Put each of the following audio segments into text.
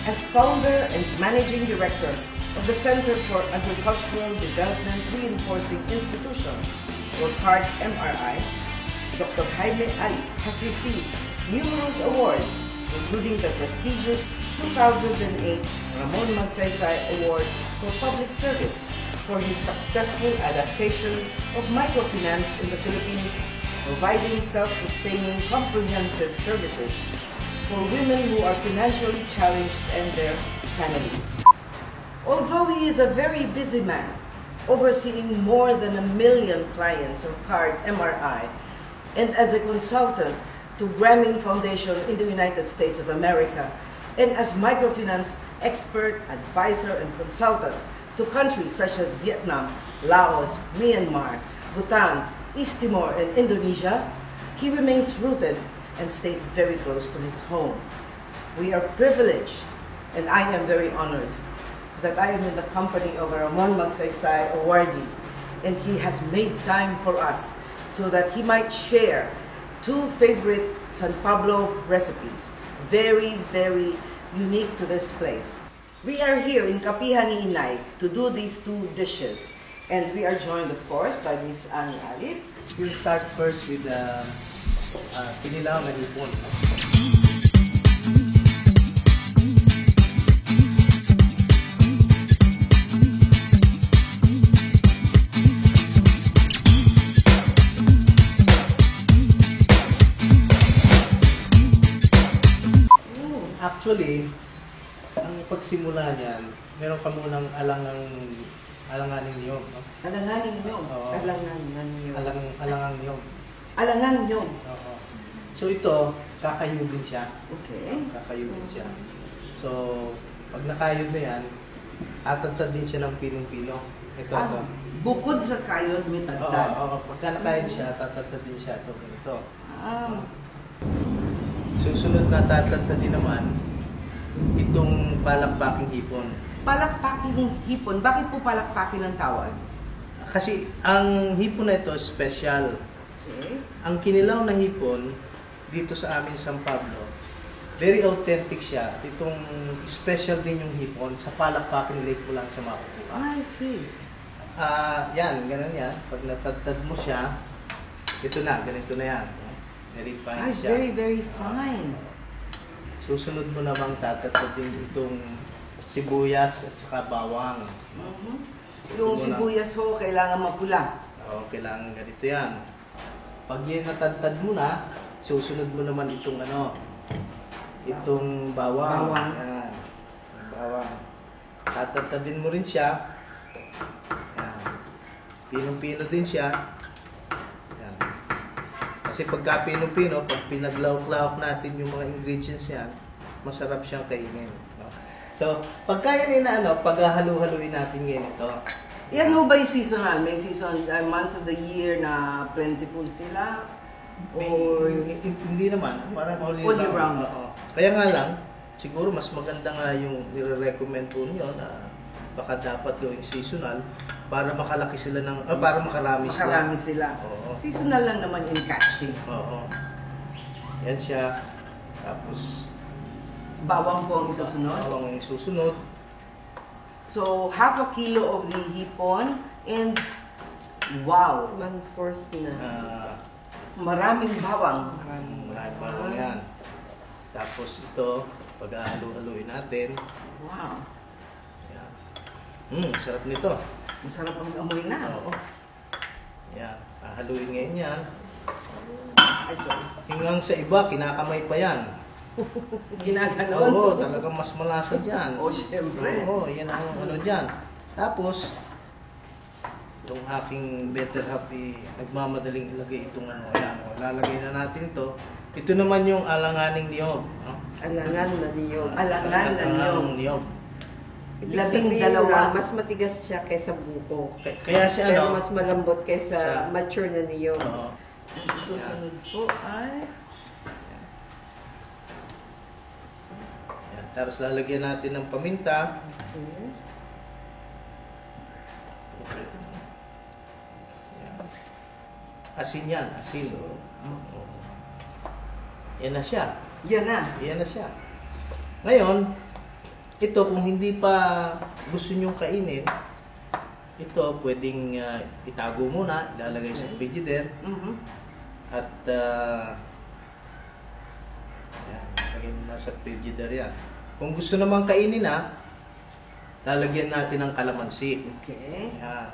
as founder and managing director of the Center for Agricultural Development Reinforcing Institutions, or CARD MRI, Dr. Jaime Ali has received numerous awards, including the prestigious 2008 Ramon Magsaysay Award for Public Service for his successful adaptation of microfinance in the Philippines, providing self-sustaining comprehensive services for women who are financially challenged and their families. Although he is a very busy man, overseeing more than 1 million clients of CARD MRI, and as a consultant to Grameen Foundation in the United States of America, and as microfinance expert, advisor, and consultant to countries such as Vietnam, Laos, Myanmar, Bhutan, East Timor, and Indonesia, he remains rooted and stays very close to his home. We are privileged, and I am very honored, that I am in the company of a Ramon Magsaysay awardee, and he has made time for us so that he might share 2 favorite San Pablo recipes, very, very unique to this place. We are here in Kapihan ni Inay to do these 2 dishes, and we are joined, of course, by Miss Annie Ali. We'll start first with kinilaw na hipon. Actually, ang pagsimula niyan, meron ka munang alanganing niyog. No? Alanganing niyog? Oo. Alanganing niyog. Alangang niyog. Alangang niyog? Oo. So ito, kakayubin siya. Okay. Kakayubin siya. So, pag nakayod na yan, tatagtad din siya ng pinong-pino. Ito. Bukod sa kayod, may tagtad. Oo. Pagka nakayod siya, tatagtad din siya. Ito. Susunod na tatagtad din naman, itong palakpaking hipon. Palakpaking hipon? Bakit po palakpaking ang tawag? Kasi ang hipon na ito, special. Okay. Ang kinilaw na hipon, dito sa amin San Pablo, very authentic siya. Itong special din yung hipon, sa palakpaking lake mo lang sa makukuha. I see. Yan, ganun yan. Pag natagtad mo siya, ito na, ganito na yan. Very fine siya. Very, very fine. Susunod mo namang tatatadin itong sibuyas at saka bawang. Yung sibuyas ho, kailangan mapula. Oo, kailangan ganito yan. Pag yan natadtad mo na, susunod mo naman itong itong bawang. Yan. Bawang. Tatatadin mo rin siya. Yan. Pinong-pino din siya. Yan. Kasi pagka pinong-pino, pag pinaglawak-lawak natin yung mga ingredients yan, masarap siyang kainin. No? So, pagka yan paghahalu-haluin natin ngayon ito. Yan ho ba yung seasonal? May season, months of the year na plentiful sila? Or hindi naman. Parang all year round. Kaya nga lang, siguro mas maganda nga yung nire-recommend po nyo na baka dapat gawing seasonal para makalaki sila para makarami sila. Makarami sila. Oo. Seasonal lang naman in catching. Oo. Yan siya. Tapos, bawang po ang isusunod? Bawang ang isusunod. So, half a kilo of the hipon and wow! 1/4 na. Maraming bawang. Maraming bawang yan. Tapos ito, pag-halu-haluin natin. Wow! Yan. Sarap nito. Masarap ang amoy na. Oo. Yan. Haluin ngayon yan. Ay, sorry. Hanggang sa iba, kinakamay pa yan. Ginaganon? Oo, talagang mas malasad yan. Oh, siyempre. Oo, yan ang dyan. Tapos, itong aking better half, nagmamadaling ilagay itong Ayan, lalagay na natin ito. Ito naman yung alanganing niyog. Alangan na niyog. Alangan na niyog. 12, mas matigas siya kaysa buko. Kaya siya, pero mas malambot kaysa mature na niyog. Susunod po ay... Tapos lalagyan natin ng paminta. Asin yan, asin. Yan na siya. Yan na. Yan na siya. Ngayon, ito kung hindi pa gusto nyo kainin, ito pwedeng itago muna, ilalagay sa frigidaire at yan, lagyan mo na sa frigidaire yan. Kung gusto naman kainin na, lalagyan natin ng kalamansi. Okay. Yan.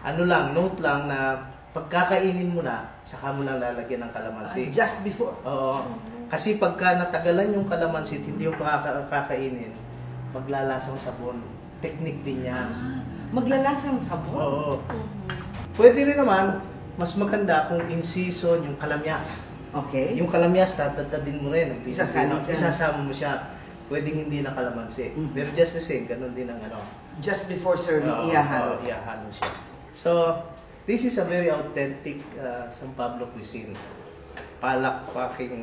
Ano lang, note lang na pagkakainin mo na, saka mo lang lalagyan ng kalamansi. Just before. Oo. Kasi pagka natagalan yung kalamansi at hindi yung kakainin, maglalasang sabon. Technique din yan. Maglalasang sabon? Oo. Pwede rin naman, mas maganda kung in season yung kalamyas. Okay. Yung kalamyas, tatadadin mo rin. Isasama mo siya. Pwedeng hindi na kalamansi. Pero just the same, ganun din ang ano. Just before serving, Oo, iyahalo. iyahalo siya. So, this is a very authentic San Pablo cuisine. Palakpaking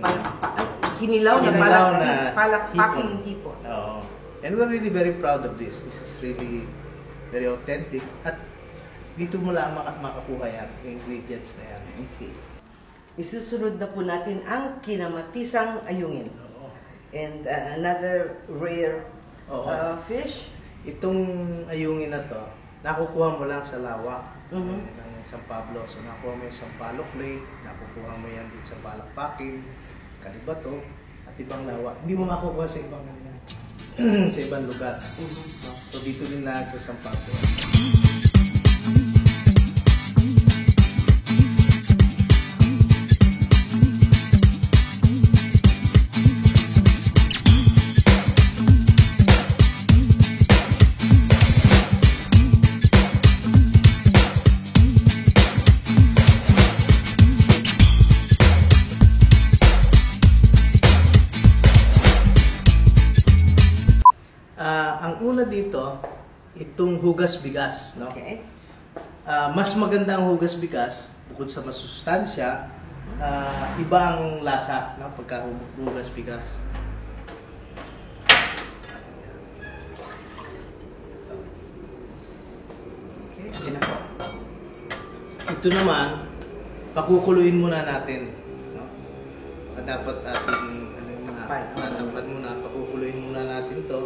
Kinilaw na palakpaking hipon. Oo. And we're really very proud of this. This is really very authentic. At dito mo lang makakuha yan, yung ingredients na yan. I see. Isusunod na po natin ang kinamatisang ayungin. Oo. And another rare Oo. fish. Itong ayungin na to, nakukuha mo lang sa lawa Mhm. ng San Pablo. So nakuha mo yung Sampaloc Lake, nakukuha mo yan dito sa Palakpakin, Calibato, at ibang lawa. Hindi mo makukuha sa ibang sa ibang lugar. So dito din lang sa San Pablo. Ang una dito, itong hugas bigas, no? Okay. Mas maganda ang hugas bigas bukod sa masustansya, iba ang lasa, no? Pagka hugas bigas. Okay, yun ako. Ito naman, pakukuluin muna natin, no? Dapat ating dapat muna pakukuluin muna natin 'to.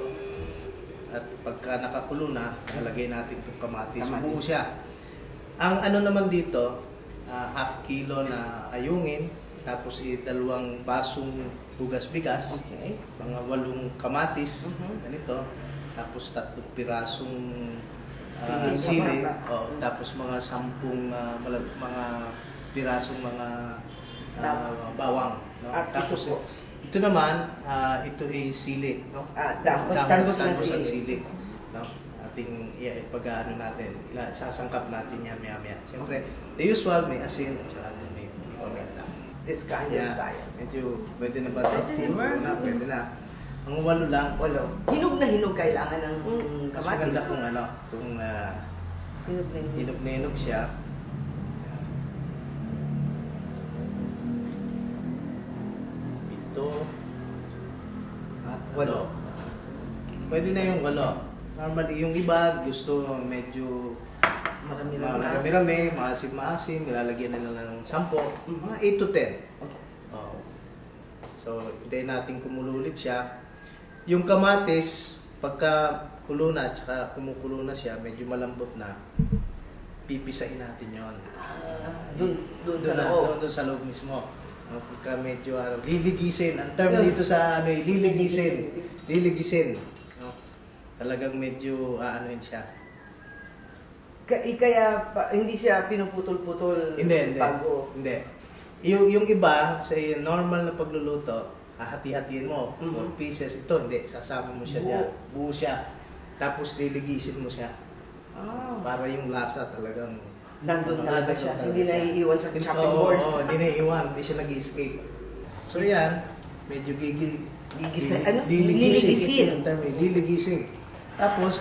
At pagka nakakulo na, nalagay natin itong kamatis. Buo siya. Ang ano naman dito, half kilo na ayungin, tapos 2 basong hugas bigas, Okay. mga 8 kamatis, Mhm. ganito, tapos 3 pirasong Sili. sili, tapos mga 10 mga pirasong mga bawang. No? At Tapos ito po. ito naman, ito ay sili, no? Talbos ng ng sili. sili, no? Ating pag-aano natin, sasangkap natin yan maya-maya. Siyempre, the usual may asin at saka may paminta. This kind of diet. Medyo pwede na ba ito? Simmer? Pwede na. Ang 8 lang. Walo. Hinog na hinog kailangan ng Mas kamatis. maganda kung Hinog na hinog. hinog na hinog siya. Ito. At Walo. Pwede na yung 8. Normally, yung iba gusto medyo marami-rami, maasim-maasim, nilalagyan nila ng 10, mga 8 to 10. Okay. Oo. So, hintayin natin kumulo ulit siya. Yung kamatis, pagka kulo na, at saka kumukulo na siya, medyo malambot na, pipisain natin yon. Doon sa loob. Doon sa loob mismo. No, pagka medyo liligisin. Ang term dito sa liligisin. Liligisin. No? Talagang medyo aanoin siya. Kaya hindi siya pinuputol-putol Hindi. bago. Hindi. Yung iba, sa normal na pagluluto, hati-hatiin mo. 4 pieces. Ito, hindi. Sasama mo siya dyan. Buo siya. Tapos liligisin mo siya. Para yung lasa talagang Nandun talaga siya. Hindi siya. naiiwan sa chopping board. Oo, hindi naiiwan. Hindi siya nag-escape. So yan, medyo Liligisin. Liligisin. Tapos,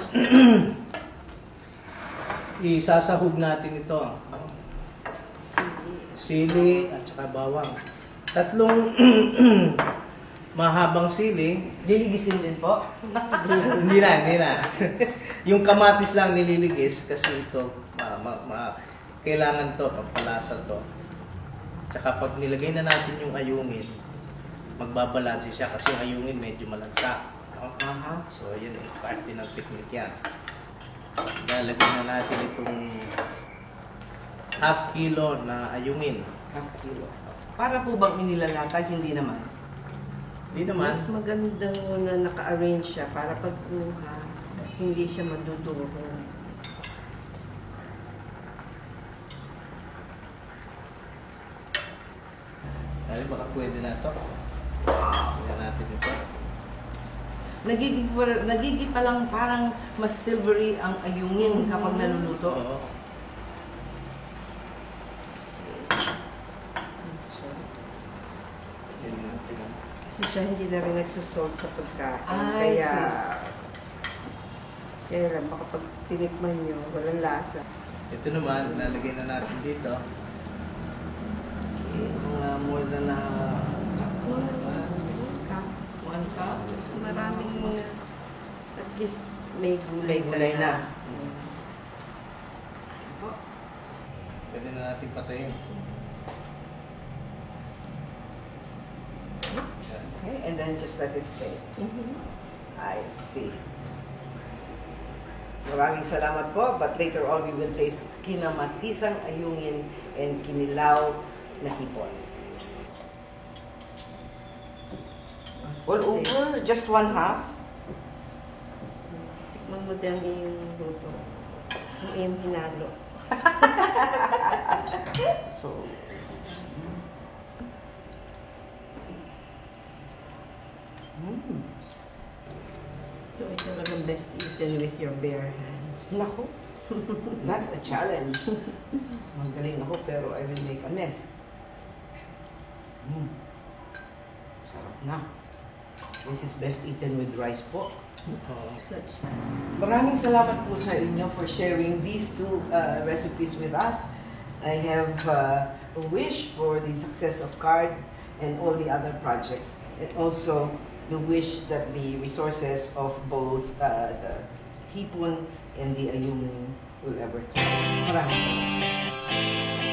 isasahog natin ito. Sili at saka bawang. 3 mahabang sili. Liligisin din po. Hindi na. Yung kamatis lang nililigis kasi ito, kailangan to, pampalasa to. Tsaka pag nilagay na natin yung ayungin, magbabalanse siya kasi yung ayungin medyo malagsa. No? Aha. So, yun yung parte ng technique yan. Lalagyan na natin itong half kilo na ayungin. Half kilo. Para po bang inilalatag? Hindi naman. Hindi naman. Mas maganda na naka-arrange siya para pagkuha, hindi siya maduduro. Ay, baka pwede na ito. Tingnan natin ito. Nagiging pa lang parang mas silvery ang ayungin kapag naluluto. Oo. Tingnan natin. Kasi siya hindi na rin nagsusalt sa pagkain. Ay, Kaya lang, baka pag tinikman nyo, walang lasa. Ito naman, lalagay na natin dito. Mga more than one cup. Maraming at least may gulay May gulay na. Pwede na natin patayin. Okay, and then just let it stay. I see. Maraming salamat po, but later on we will taste kinamatisang ayungin and kinilaw na hipon. All over, just one half. Tikman mo din yung luto. Yung iyong hinalo. So, Ito ay talagang best eaten with your bare hands. Naku, that's a challenge. Magaling ako pero I will make a mess. Sarap na. This is best eaten with rice po. Oo. Such Maraming salamat po sa inyo for sharing these two recipes with us. I have a wish for the success of CARD and all the other projects, and also the wish that the resources of both the hipon and the ayungin will ever thrive. Maraming salamat.